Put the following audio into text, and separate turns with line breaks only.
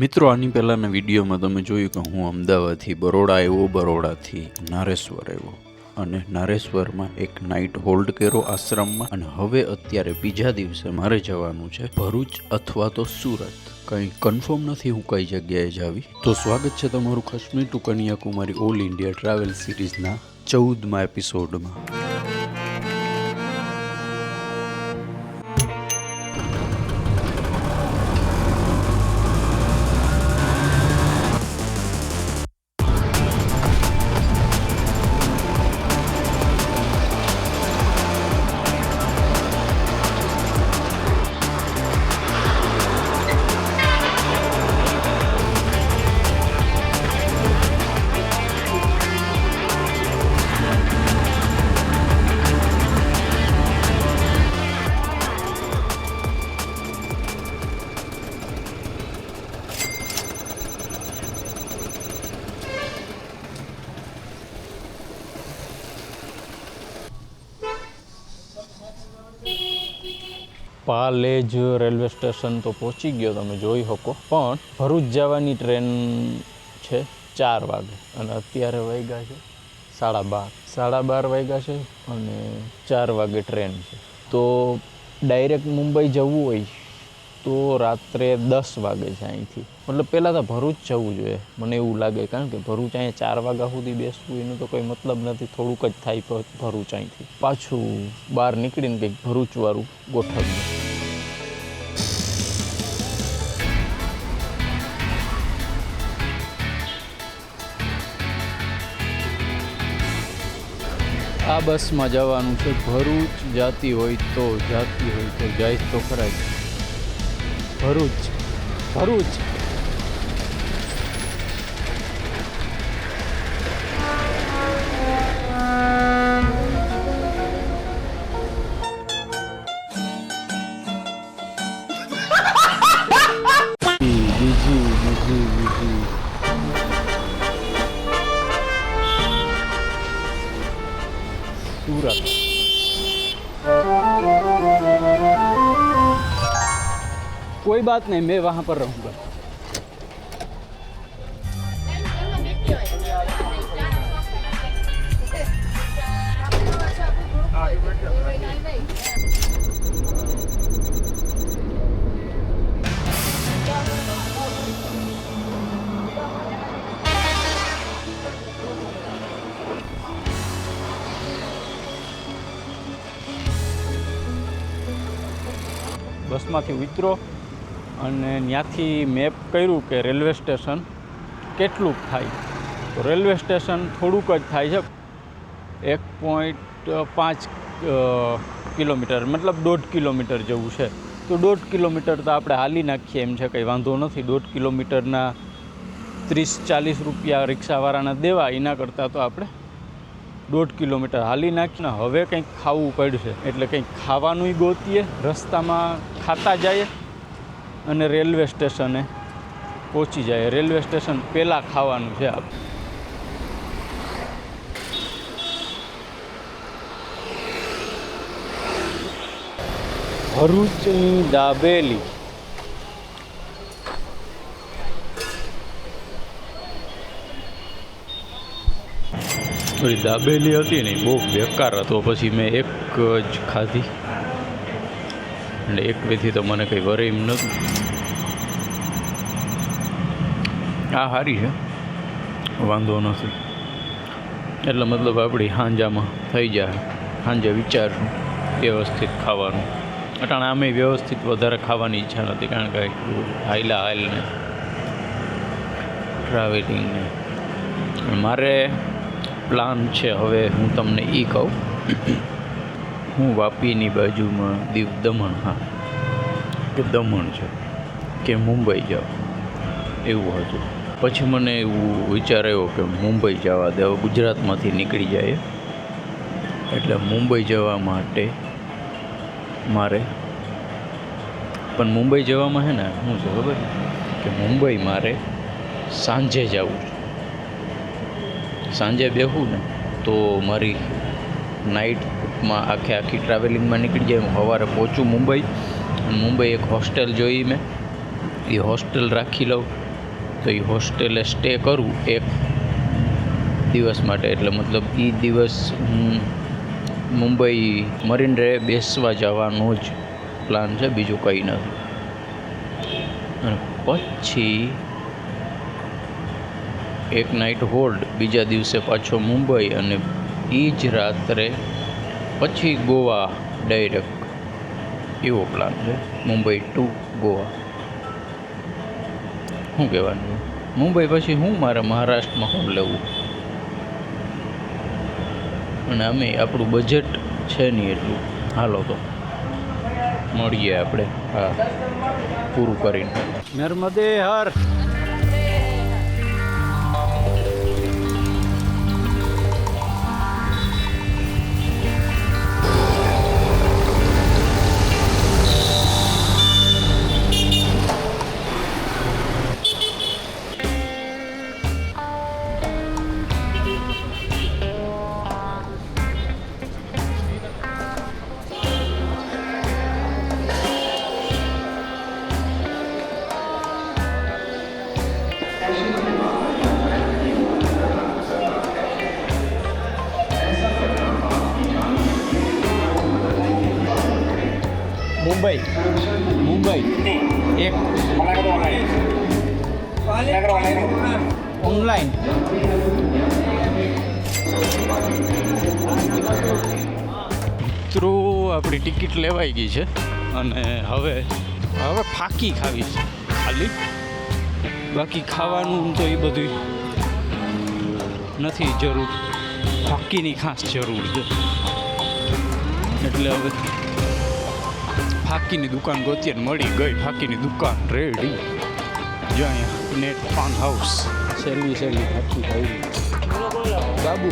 મિત્રો, આની પહેલાંના વિડીયોમાં તમે જોયું કે હું અમદાવાદથી બરોડા આવ્યો, બરોડાથી નારેશ્વર આવ્યો અને નારેશ્વરમાં એક નાઇટ હોલ્ડ કર્યો આશ્રમમાં. અને હવે અત્યારે બીજા દિવસે મારે જવાનું છે ભરૂચ અથવા તો સુરત. કંઈ કન્ફર્મ નથી હું કઈ જગ્યાએ જાવી. તો સ્વાગત છે તમારું Kashmir to Kanyakumari all India travel સિરીઝના 14મા એપિસોડમાં. પાલેજ રેલવે સ્ટેશન તો પહોંચી ગયો, તમે જોઈ શકો. પણ ભરૂચ જવાની ટ્રેન છે 4 વાગે અને અત્યારે વાગ્યા છે 12:30 વાગ્યા છે અને 4 વાગે ટ્રેન છે. તો ડાયરેક્ટ મુંબઈ જવું હોય તો રાત્રે 10 વાગે છે અહીંથી. મતલબ પહેલાં તો ભરૂચ જવું જોઈએ મને એવું લાગે, કારણ કે ભરૂચ અહીંયા 4 વાગ્યા સુધી બેસવું એનું તો કોઈ મતલબ નથી. થોડુંક જ થાય ભરૂચ અહીંથી. પાછું બહાર નીકળીને કંઈક ભરૂચવાળું ગોઠવ્યું. આ બસમાં જવાનું છે ભરૂચ. જાતી હોય તો જાય તો ખરા જ. ભરૂચ सूरत. कोई बात नहीं, मैं वहाँ पर रहूँगा. બસમાંથી ઉતરો અને ત્યાંથી મેપ કર્યું કે રેલવે સ્ટેશન કેટલુંક થાય. તો રેલવે સ્ટેશન થોડુંક જ થાય છે, 1.5 કિલોમીટર, મતલબ 1.5 કિલોમીટર જેવું છે. તો 1.5 કિલોમીટર તો આપણે હાલી નાખીએ એમ છે, કંઈ વાંધો નથી. 1.5 કિલોમીટરના 30-40 રૂપિયા રિક્ષાવાળાને દેવા, એના કરતાં તો આપણે 1.5 કિલોમીટર હાલી નાખીને હવે કંઈક ખાવું પડશે. એટલે કંઈક ખાવાનું ગોતીએ, રસ્તામાં ખાતા જઈએ અને રેલવે સ્ટેશને પહોંચી જાય. રેલવે સ્ટેશન પહેલાં ખાવાનું છે આપણે. ભરૂચની દાબેલી. દાબેલી હતી ને બહુ બેકાર હતો. પછી મેં એક જ ખાધી એટલે એક બેથી તો મને કંઈ વરે એમ નહોતું. આ સારી છે, વાંધો નથી. એટલે મતલબ આપણી સાંજામાં થઈ જાય. સાંજે વિચારશું વ્યવસ્થિત ખાવાનું. અટાણે આમે વ્યવસ્થિત વધારે ખાવાની ઈચ્છા નથી, કારણ કે હાલને ટ્રાવેલિંગને મારે પ્લાન છે. હવે હું તમને એ કહું, હું વાપીની બાજુમાં દીવ દમણ, કે દમણ છે કે મુંબઈ જાઉં એવું હતું. પછી મને એવું વિચાર આવ્યો કે મુંબઈ જવા દે. હવે ગુજરાતમાંથી નીકળી જાય એટલે મુંબઈ જવા માટે મારે, પણ મુંબઈ જવામાં છે ને શું છે ખબર કે મુંબઈ મારે સાંજે જવું છે. સાંજે બેહું ને તો મારી નાઇટમાં આખી ટ્રાવેલિંગમાં નીકળી જાય. હું સવારે પહોંચું મુંબઈ. મુંબઈ એક હોસ્ટેલ જોઈ મેં, એ હોસ્ટેલ રાખી લઉં. તો એ હોસ્ટેલે સ્ટે કરું એક દિવસ માટે. એટલે મતલબ એ દિવસ હું મુંબઈ મરીન ડ્રાઈવ બેસવા જવાનો જ પ્લાન છે, બીજું કંઈ નથી. અને પછી એક નાઇટ હોલ્ડ, બીજા દિવસે પાછો મુંબઈ, અને એ જ રાત્રે પછી ગોવા ડાયરેક્ટ, એવો પ્લાન છે. મુંબઈ ટુ ગોવા. શું કહેવાનું, મુંબઈ પછી હું મારે મહારાષ્ટ્રમાં શું લેવું. અને અમે આપણું બજેટ છે નહીં એટલું. હાલો તો મળીએ આપણે હા પૂરું કરીને. નર્મદે હર. મુંબઈ એક ઓનલાઈન મિત્રો આપણી ટિકિટ લેવાઈ ગઈ છે અને હવે ફાકી ખાવી છે ખાલી. બાકી ખાવાનું તો એ બધું નથી જરૂર, ફાકીની ખાસ જરૂર છે. એટલે હવે ફાકીની દુકાન ગોતીએ, મળી ગઈ ફાકીની દુકાન રેડી. જો અહીંયા નેટ ફાર્મ હાઉસ, સહેલી ફાકી ખાવી બાબુ.